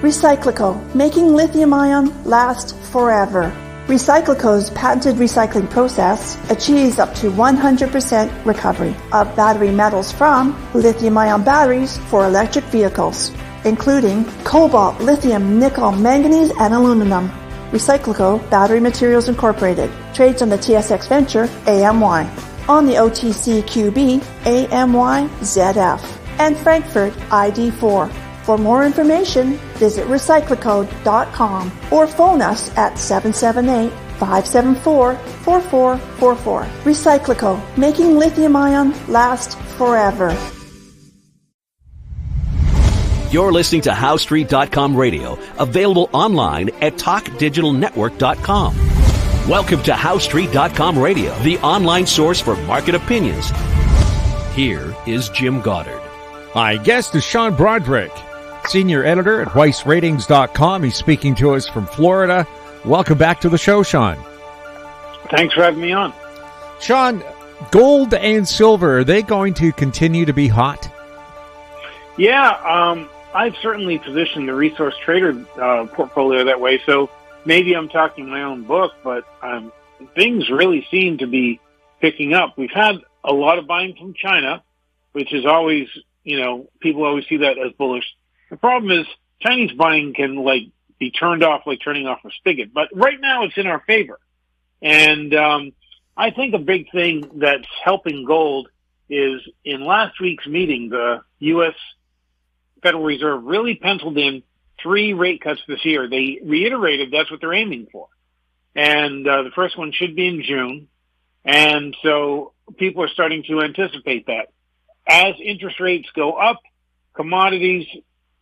Recyclico, making lithium-ion last forever. Recyclico's patented recycling process achieves up to 100% recovery of battery metals from lithium-ion batteries for electric vehicles, including cobalt, lithium, nickel, manganese, and aluminum. Recyclico Battery Materials Incorporated trades on the TSX Venture AMY, on the OTCQB AMYZF, and Frankfurt ID4. For more information, visit recyclicode.com or phone us at 778-574-4444. Recyclico, making lithium-ion last forever. You're listening to HowStreet.com radio, available online at TalkDigitalNetwork.com. Welcome to HowStreet.com radio, the online source for market opinions. Here is Jim Goddard. My guest is Sean Brodrick, senior editor at WeissRatings.com. He's speaking to us from Florida. Welcome back to the show, Sean. Thanks for having me on. Sean, gold and silver, are they going to continue to be hot? Yeah, I've certainly positioned the resource trader portfolio that way, so maybe I'm talking my own book, but things really seem to be picking up. We've had a lot of buying from China, which is always, people always see that as bullish. The problem is Chinese buying can be turned off like turning off a spigot, but right now it's in our favor. And I think a big thing that's helping gold is in last week's meeting, the U.S. Federal Reserve really penciled in 3 rate cuts this year. They reiterated that's what they're aiming for. And the first one should be in June. And so people are starting to anticipate that. As interest rates go up, commodities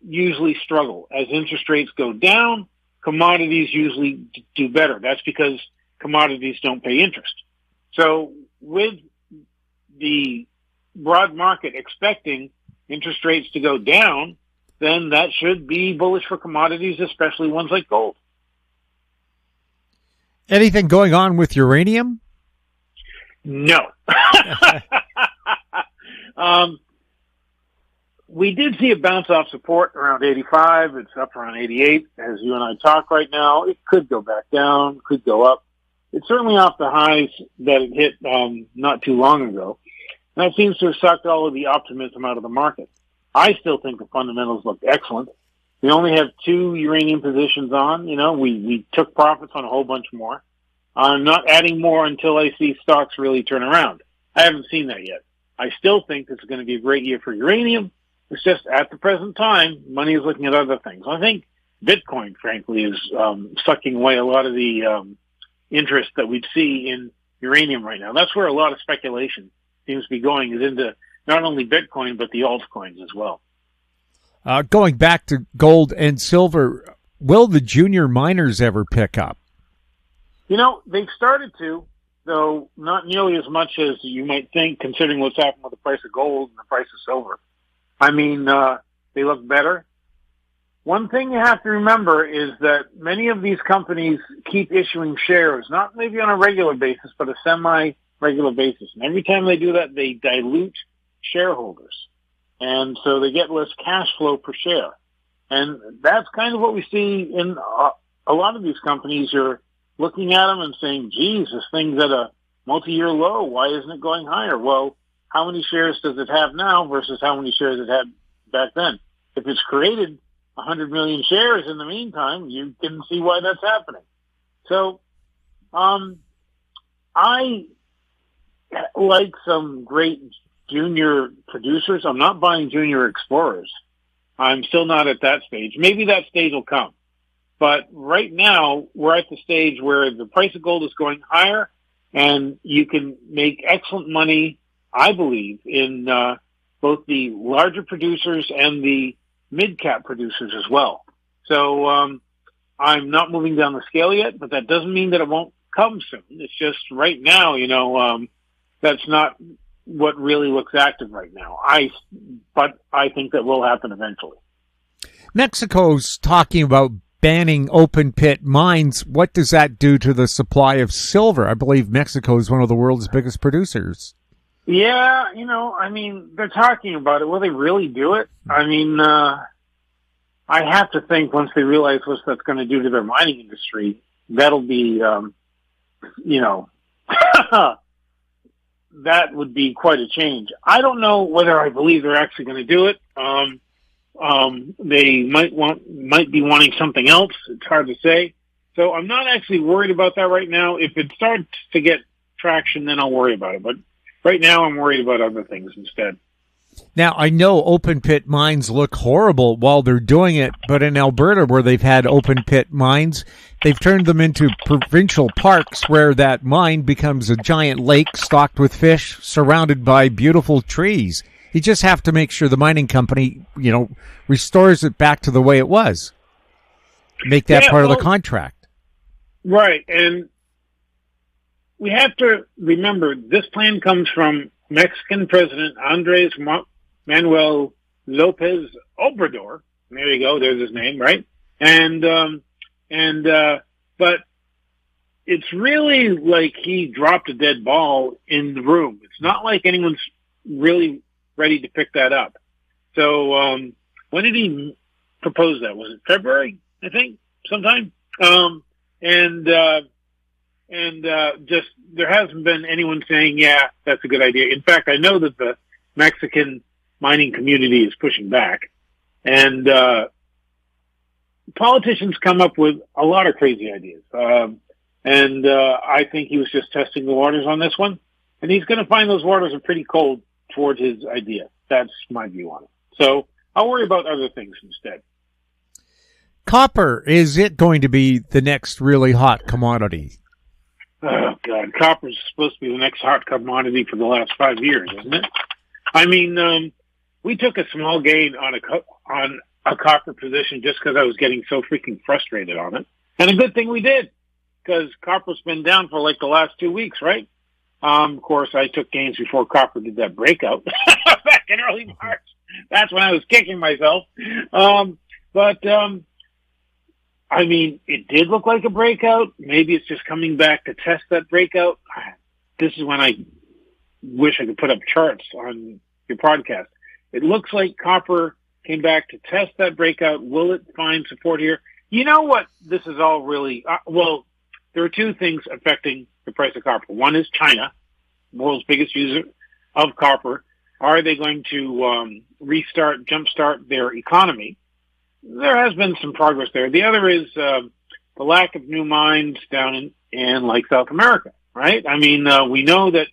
usually struggle. As interest rates go down, commodities usually do better. That's because commodities don't pay interest. So with the broad market expecting interest rates to go down, then that should be bullish for commodities, especially ones like gold. Anything going on with uranium? No. We did see a bounce off support around 85. It's up around 88 as you and I talk right now. It could go back down, could go up. It's certainly off the highs that it hit not too long ago. And that seems to have sucked all of the optimism out of the market. I still think the fundamentals look excellent. We only have 2 uranium positions on. We took profits on a whole bunch more. I'm not adding more until I see stocks really turn around. I haven't seen that yet. I still think this is going to be a great year for uranium. It's just at the present time, money is looking at other things. I think Bitcoin, frankly, is sucking away a lot of the interest that we'd see in uranium right now. That's where a lot of speculation seems to be going, is into not only Bitcoin, but the altcoins as well. Going back to gold and silver, will the junior miners ever pick up? They've started to, though not nearly as much as you might think, considering what's happened with the price of gold and the price of silver. I mean, they look better. One thing you have to remember is that many of these companies keep issuing shares, not maybe on a regular basis, but a semi-regular basis. And every time they do that, they dilute shareholders. And so they get less cash flow per share. And that's kind of what we see in a lot of these companies. You're looking at them and saying, geez, this thing's at a multi-year low. Why isn't it going higher? Well, how many shares does it have now versus how many shares it had back then? If it's created 100 million shares in the meantime, you can see why that's happening. So, I like some great junior producers. I'm not buying junior explorers. I'm still not at that stage. Maybe that stage will come. But right now, we're at the stage where the price of gold is going higher, and you can make excellent money, I believe, in both the larger producers and the mid-cap producers as well. So I'm not moving down the scale yet, but that doesn't mean that it won't come soon. It's just right now, that's not what really looks active right now. But I think that will happen eventually. Mexico's talking about banning open pit mines. What does that do to the supply of silver? I believe Mexico is one of the world's biggest producers. Yeah, they're talking about it. Will they really do it? I mean, I have to think once they realize what that's going to do to their mining industry, that'll be, that would be quite a change. I don't know whether I believe they're actually going to do it. They might be wanting something else. It's hard to say. So I'm not actually worried about that right now. If it starts to get traction, then I'll worry about it. But right now I'm worried about other things instead. Now, I know open pit mines look horrible while they're doing it, but in Alberta, where they've had open pit mines, they've turned them into provincial parks where that mine becomes a giant lake stocked with fish surrounded by beautiful trees. You just have to make sure the mining company, restores it back to the way it was. Make that part of the contract. Right. And we have to remember this plan comes from Mexican President Andres Manuel Lopez Obrador. There you go. There's his name, right? But it's really like he dropped a dead ball in the room. It's not like anyone's really ready to pick that up. So, when did he propose that? Was it February? I think sometime. Just there hasn't been anyone saying, yeah, that's a good idea. In fact, I know that the Mexican mining community is pushing back, and politicians come up with a lot of crazy ideas. I think he was just testing the waters on this one, and he's going to find those waters are pretty cold towards his idea. That's my view on it. So I'll worry about other things instead. Copper, is it going to be the next really hot commodity? Oh, God. Copper is supposed to be the next hot commodity for the last 5 years, isn't it? I mean, we took a small gain on a copper position just because I was getting so freaking frustrated on it. And a good thing we did, because copper's been down for like the last 2 weeks, right? Of course, I took gains before copper did that breakout back in early March. That's when I was kicking myself. I mean, it did look like a breakout. Maybe it's just coming back to test that breakout. This is when I wish I could put up charts on your podcast. It looks like copper came back to test that breakout. Will it find support here? You know what? This is all really, there are two things affecting the price of copper. One is China, world's biggest user of copper. Are they going to jumpstart their economy? There has been some progress there. The other is the lack of new mines down in like South America, right? I mean, we know that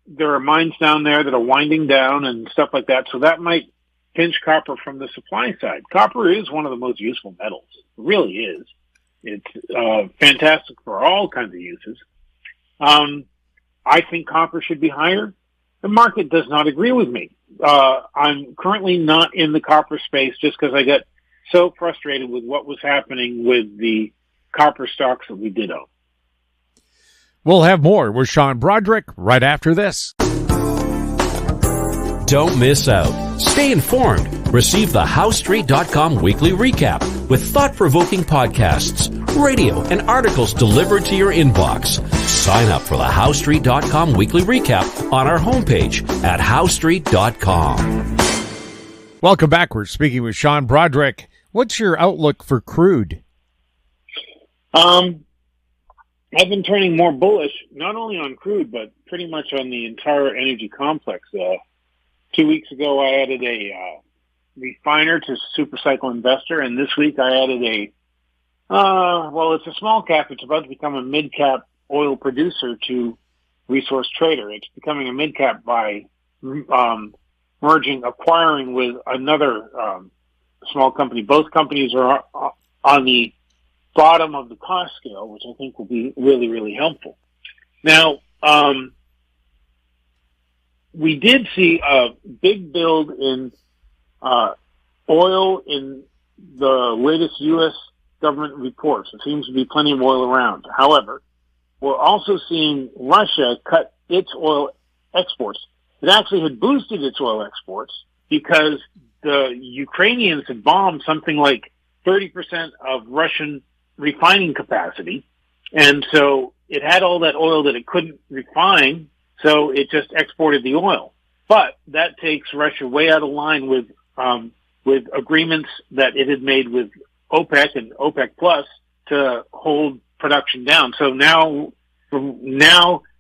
there are mines down there that are winding down and stuff like that, so that might pinch copper from the supply side. Copper is one of the most useful metals. It really is. It's fantastic for all kinds of uses. I think copper should be higher. The market does not agree with me. I'm currently not in the copper space just because I got so frustrated with what was happening with the copper stocks that we did own. We'll have more with Sean Brodrick right after this. Don't miss out. Stay informed. Receive the HowStreet.com weekly recap with thought-provoking podcasts, radio, and articles delivered to your inbox. Sign up for the HowStreet.com weekly recap on our homepage at HowStreet.com. Welcome back. We're speaking with Sean Brodrick. What's your outlook for crude? I've been turning more bullish, not only on crude, but pretty much on the entire energy complex. 2 weeks ago, I added a refiner to Supercycle Investor, and this week I added it's a small cap. It's about to become a mid-cap oil producer to Resource Trader. It's becoming a mid-cap by acquiring with another small company. Both companies are on the bottom of the cost scale, which I think will be really, really helpful. Now, we did see a big build in oil in the latest U.S. government reports. There seems to be plenty of oil around. However, we're also seeing Russia cut its oil exports. It actually had boosted its oil exports because the Ukrainians had bombed something like 30% of Russian refining capacity. And so it had all that oil that it couldn't refine, so it just exported the oil. But that takes Russia way out of line with with agreements that it had made with OPEC and OPEC Plus to hold production down. So now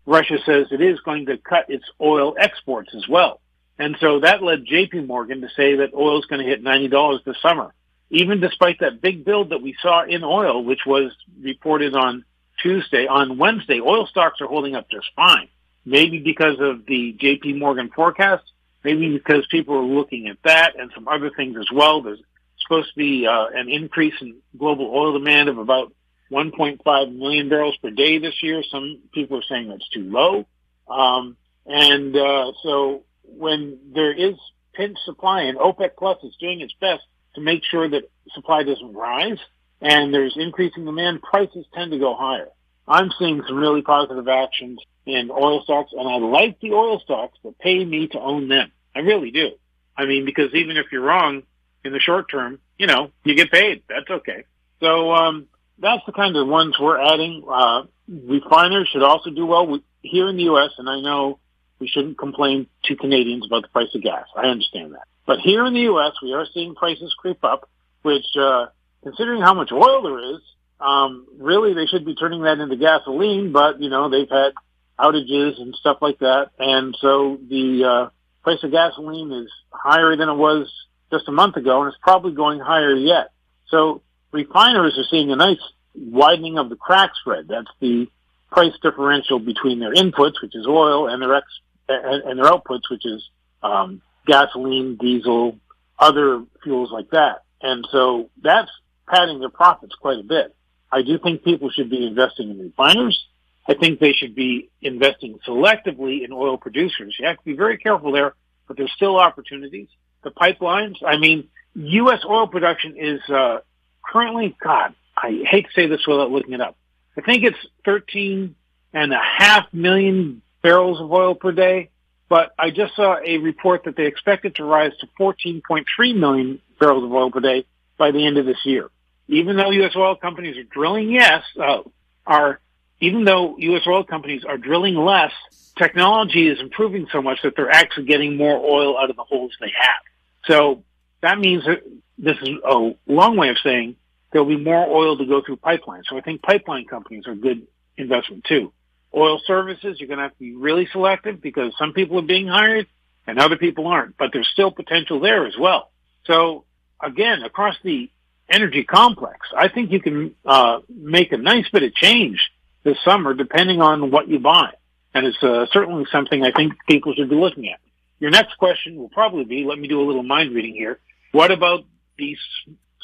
Russia says it is going to cut its oil exports as well. And so that led JP Morgan to say that oil is going to hit $90 this summer. Even despite that big build that we saw in oil, which was reported on Tuesday, on Wednesday, oil stocks are holding up just fine. Maybe because of the JP Morgan forecast, maybe because people are looking at that and some other things as well. There's supposed to be an increase in global oil demand of about 1.5 million barrels per day this year. Some people are saying that's too low. So when there is pinch supply, and OPEC Plus is doing its best to make sure that supply doesn't rise, and there's increasing demand, prices tend to go higher. I'm seeing some really positive actions in oil stocks, and I like the oil stocks that pay me to own them. I really do. I mean, because even if you're wrong in the short term, you get paid. That's okay. So that's the kind of ones we're adding. Refiners should also do well here in the U.S., and I know we shouldn't complain to Canadians about the price of gas. I understand that. But here in the U.S., we are seeing prices creep up, which, considering how much oil there is, really they should be turning that into gasoline, but, they've had outages and stuff like that. And so the price of gasoline is higher than it was just a month ago, and it's probably going higher yet. So refiners are seeing a nice widening of the crack spread. That's the price differential between their inputs, which is oil, and their outputs, which is gasoline, diesel, other fuels like that. And so that's padding their profits quite a bit. I do think people should be investing in refiners. I think they should be investing selectively in oil producers. You have to be very careful there, but there's still opportunities. The pipelines, U.S. oil production is currently, God, I hate to say this without looking it up. I think it's 13.5 million barrels of oil per day, but I just saw a report that they expect it to rise to 14.3 million barrels of oil per day by the end of this year. Even though U.S. oil companies are drilling, even though U.S. oil companies are drilling less, technology is improving so much that they're actually getting more oil out of the holes they have. So that means that this is a long way of saying there'll be more oil to go through pipelines. So I think pipeline companies are a good investment too. Oil services, you're going to have to be really selective because some people are being hired and other people aren't, but there's still potential there as well. So again, across the energy complex, I think you can make a nice bit of change this summer depending on what you buy. And it's certainly something I think people should be looking at. Your next question will probably be, let me do a little mind reading here. What about these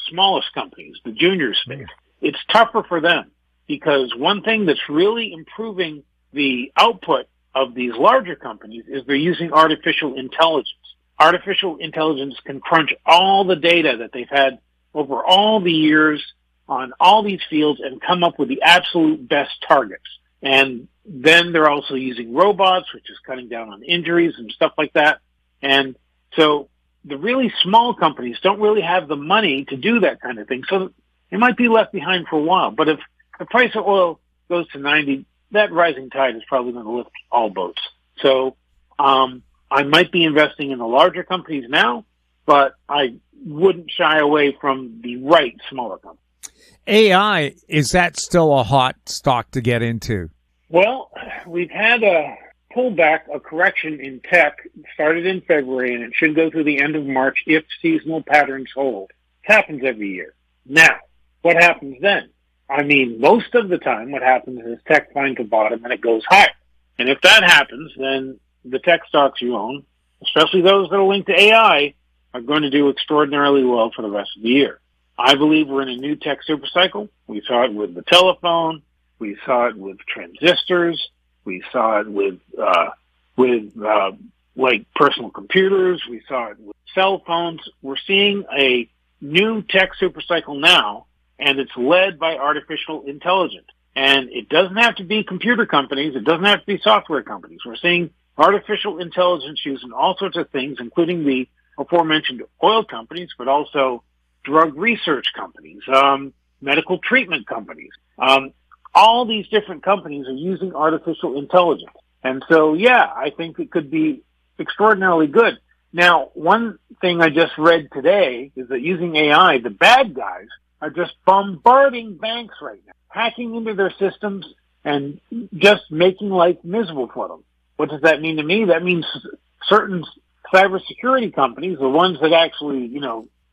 smallest companies, the junior space? It's tougher for them because one thing that's really improving the output of these larger companies is they're using artificial intelligence. Artificial intelligence can crunch all the data that they've had over all the years on all these fields and come up with the absolute best targets. And then they're also using robots, which is cutting down on injuries and stuff like that. And so the really small companies don't really have the money to do that kind of thing. So they might be left behind for a while. But if the price of oil goes to 90, that rising tide is probably going to lift all boats. So I might be investing in the larger companies now, but I wouldn't shy away from the right smaller companies. AI, is that still a hot stock to get into? Well, we've had a pullback, a correction in tech, started in February, and it should go through the end of March if seasonal patterns hold. It happens every year. Now, what happens then? Most of the time what happens is tech finds a bottom and it goes higher. And if that happens, then the tech stocks you own, especially those that are linked to AI, are going to do extraordinarily well for the rest of the year. I believe we're in a new tech supercycle. We saw it with the telephone. We saw it with transistors. We saw it with personal computers. We saw it with cell phones. We're seeing a new tech supercycle now, and it's led by artificial intelligence. And it doesn't have to be computer companies. It doesn't have to be software companies. We're seeing artificial intelligence used in all sorts of things, including the aforementioned oil companies, but also drug research companies, medical treatment companies. All these different companies are using artificial intelligence. And so, yeah, I think it could be extraordinarily good. Now, one thing I just read today is that using AI, the bad guys are just bombarding banks right now, hacking into their systems and just making life miserable for them. What does that mean to me? That means certain cybersecurity companies, the ones that actually,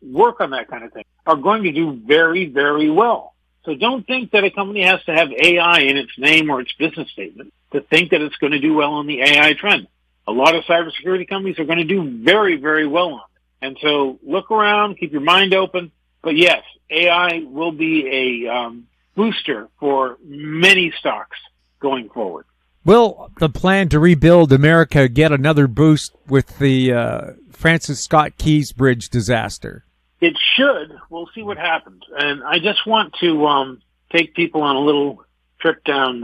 work on that kind of thing, are going to do very, very well. So don't think that a company has to have AI in its name or its business statement to think that it's going to do well on the AI trend. A lot of cybersecurity companies are going to do very, very well on it. And so look around, keep your mind open. But yes, AI will be a booster for many stocks going forward. Will the plan to rebuild America get another boost with the Francis Scott Keys Bridge disaster? It should. We'll see what happens. And I just want to take people on a little trip down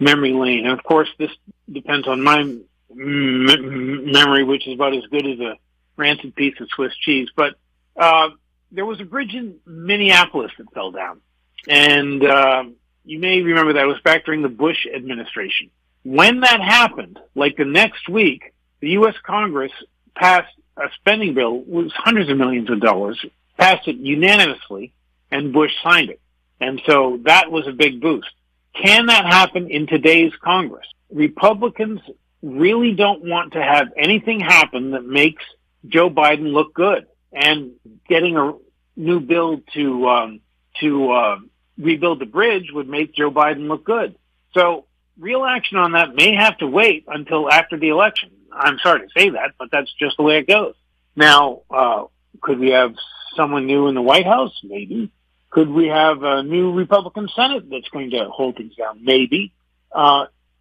memory lane. And of course, this depends on my memory, which is about as good as a rancid piece of Swiss cheese. But there was a bridge in Minneapolis that fell down. And you may remember that it was back during the Bush administration. When that happened, like the next week, the U.S. Congress passed a spending bill, it was hundreds of millions of dollars, passed it unanimously, and Bush signed it. And so that was a big boost. Can that happen in today's Congress? Republicans really don't want to have anything happen that makes Joe Biden look good. And getting a new bill to rebuild the bridge would make Joe Biden look good. So real action on that may have to wait until after the election. I'm sorry to say that, but that's just the way it goes. Now, could we have someone new in the White House? Maybe. Could we have a new Republican Senate that's going to hold things down? Maybe.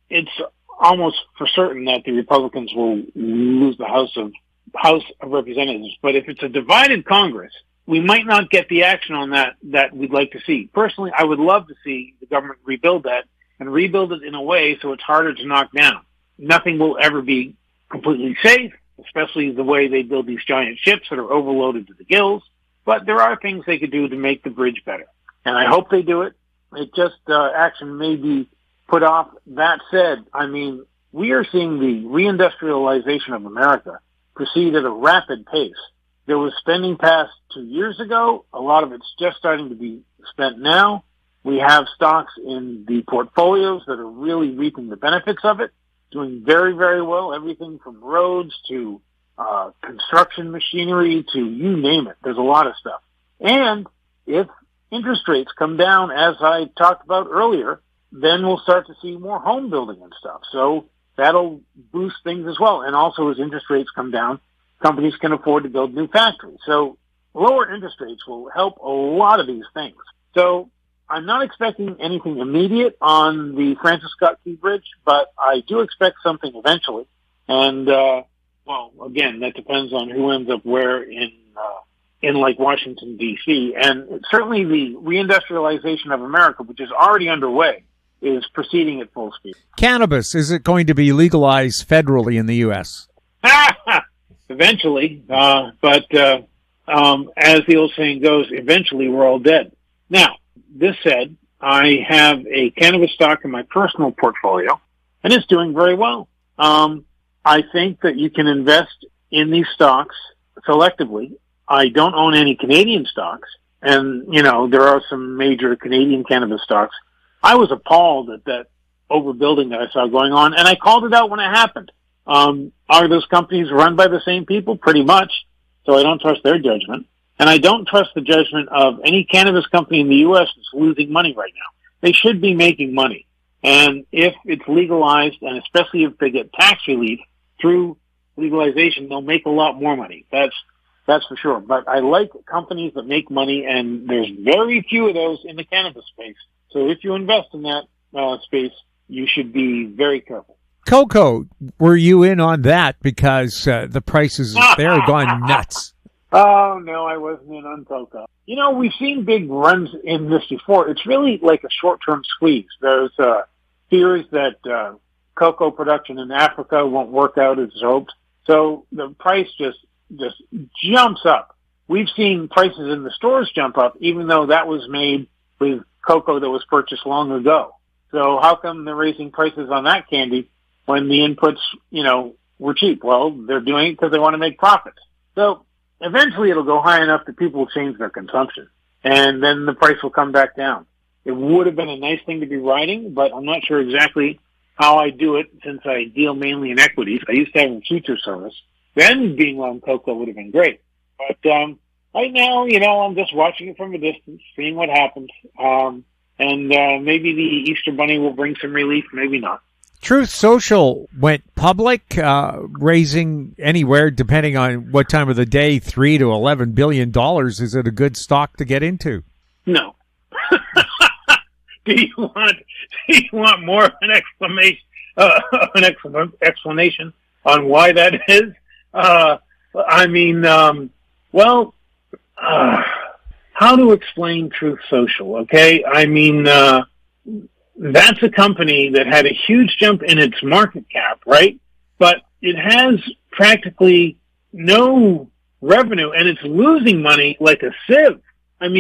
It's almost for certain that the Republicans will lose the House of Representatives. But if it's a divided Congress, we might not get the action on that we'd like to see. Personally, I would love to see the government rebuild that and rebuild it in a way so it's harder to knock down. Nothing will ever be completely safe, especially the way they build these giant ships that are overloaded to the gills. But there are things they could do to make the bridge better. And I hope they do it. It just, action may be put off. That said, we are seeing the reindustrialization of America proceed at a rapid pace. There was spending passed 2 years ago. A lot of it's just starting to be spent now. We have stocks in the portfolios that are really reaping the benefits of it, doing very, very well, everything from roads to construction machinery to you name it. There's a lot of stuff. And if interest rates come down, as I talked about earlier, then we'll start to see more home building and stuff. So that'll boost things as well. And also as interest rates come down, companies can afford to build new factories. So lower interest rates will help a lot of these things. So I'm not expecting anything immediate on the Francis Scott Key Bridge, but I do expect something eventually. And, again, that depends on who ends up where in like Washington, D.C. And certainly the reindustrialization of America, which is already underway, is proceeding at full speed. Cannabis, is it going to be legalized federally in the U.S.? Eventually, but as the old saying goes, eventually we're all dead. Now, this said, I have a cannabis stock in my personal portfolio, and it's doing very well. I think that you can invest in these stocks selectively. I don't own any Canadian stocks, and, there are some major Canadian cannabis stocks. I was appalled at that overbuilding that I saw going on, and I called it out when it happened. Are those companies run by the same people? Pretty much. So I don't trust their judgment. And I don't trust the judgment of any cannabis company in the U.S. that's losing money right now. They should be making money. And if it's legalized, and especially if they get tax relief through legalization, they'll make a lot more money. That's for sure. But I like companies that make money, and there's very few of those in the cannabis space. So if you invest in that space, you should be very careful. Cocoa, were you in on that? Because the prices there are gone nuts. Oh, no, I wasn't in on cocoa. We've seen big runs in this before. It's really like a short-term squeeze. There's fears that cocoa production in Africa won't work out as hoped. So the price just jumps up. We've seen prices in the stores jump up, even though that was made with cocoa that was purchased long ago. So how come they're raising prices on that candy when the inputs, we're cheap. Well, they're doing it because they want to make profits. So eventually it'll go high enough that people will change their consumption, and then the price will come back down. It would have been a nice thing to be riding, but I'm not sure exactly how I do it since I deal mainly in equities. I used to have a future service. Then being long cocoa would have been great. But right now, I'm just watching it from a distance, seeing what happens. And maybe the Easter Bunny will bring some relief, maybe not. Truth Social went public, raising anywhere, depending on what time of the day, $3 to $11 billion. Is it a good stock to get into? No. Do you want more of an explanation on why that is? How to explain Truth Social? Okay, that's a company that had a huge jump in its market cap, right? But it has practically no revenue, and it's losing money like a sieve.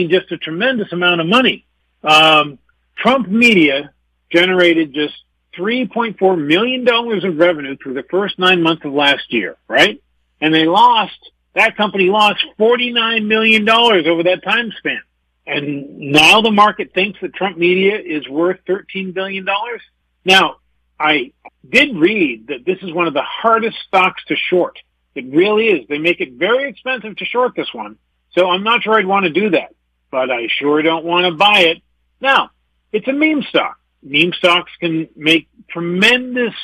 Just a tremendous amount of money. Trump Media generated just $3.4 million of revenue through the first 9 months of last year, right? And that company lost $49 million over that time span. And now the market thinks that Trump Media is worth $13 billion. Now, I did read that this is one of the hardest stocks to short. It really is. They make it very expensive to short this one. So I'm not sure I'd want to do that, but I sure don't want to buy it. Now, it's a meme stock. Meme stocks can make tremendous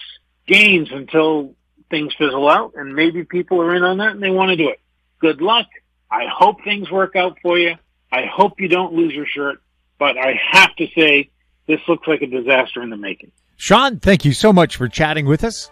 gains until things fizzle out, and maybe people are in on that and they want to do it. Good luck. I hope things work out for you. I hope you don't lose your shirt, but I have to say this looks like a disaster in the making. Sean, thank you so much for chatting with us.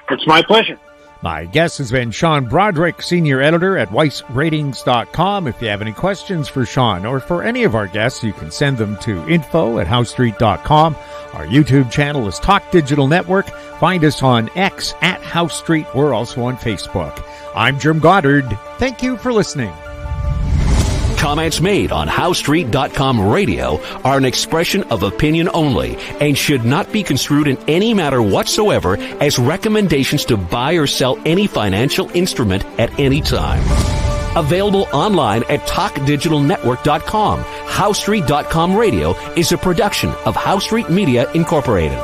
It's my pleasure. My guest has been Sean Brodrick, Senior Editor at WeissRatings.com. If you have any questions for Sean or for any of our guests, you can send them to info@HoweStreet.com. Our YouTube channel is Talk Digital Network. Find us on X at Howe Street. We're also on Facebook. I'm Jim Goddard. Thank you for listening. Comments made on HoweStreet.com radio are an expression of opinion only and should not be construed in any matter whatsoever as recommendations to buy or sell any financial instrument at any time. Available online at TalkDigitalNetwork.com. HoweStreet.com radio is a production of Howe Street Media Incorporated.